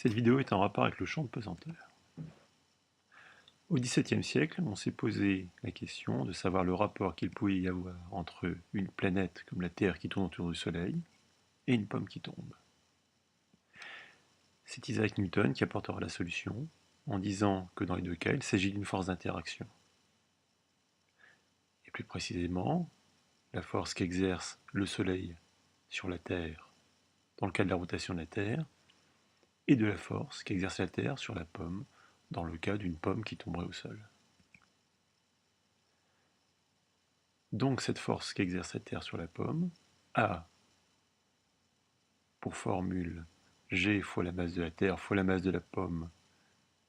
Cette vidéo est en rapport avec le champ de pesanteur. Au XVIIe siècle, on s'est posé la question de savoir le rapport qu'il pouvait y avoir entre une planète comme la Terre qui tourne autour du Soleil et une pomme qui tombe. C'est Isaac Newton qui apportera la solution en disant que dans les deux cas, il s'agit d'une force d'interaction. Et plus précisément, la force qu'exerce le Soleil sur la Terre dans le cas de la rotation de la Terre et de la force qu'exerce la Terre sur la pomme dans le cas d'une pomme qui tomberait au sol. Donc cette force qu'exerce la Terre sur la pomme a pour formule G fois la masse de la Terre fois la masse de la pomme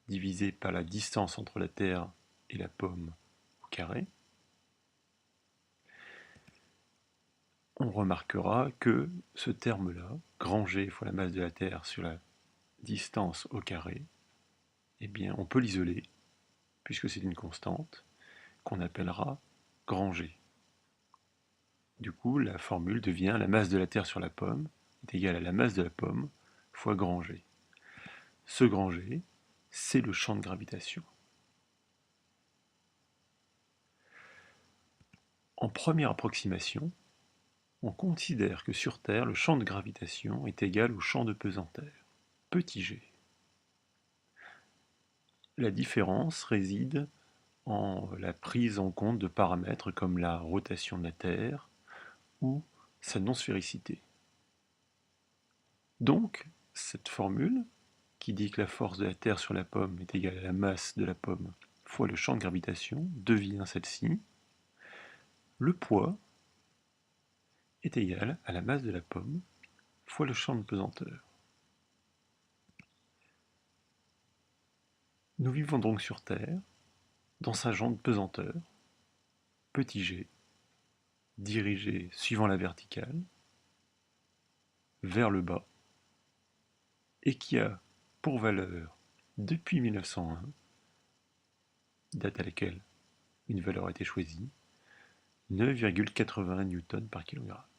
divisé par la distance entre la Terre et la pomme au carré. On remarquera que ce terme-là, grand G fois la masse de la Terre sur la distance au carré, eh bien on peut l'isoler, puisque c'est une constante, qu'on appellera grand G. Du coup, la formule devient la masse de la Terre sur la pomme est égale à la masse de la pomme fois grand G. Ce grand G, c'est le champ de gravitation. En première approximation, on considère que sur Terre, le champ de gravitation est égal au champ de pesanteur, petit g. La différence réside en la prise en compte de paramètres comme la rotation de la Terre ou sa non-sphéricité. Donc, cette formule, qui dit que la force de la Terre sur la pomme est égale à la masse de la pomme fois le champ de gravitation, devient celle-ci. Le poids est égal à la masse de la pomme fois le champ de pesanteur. Nous vivons donc sur Terre, dans sa jante pesanteur, petit g, dirigé suivant la verticale, vers le bas, et qui a pour valeur, depuis 1901, date à laquelle une valeur a été choisie, 9,81 Newton par kilogramme.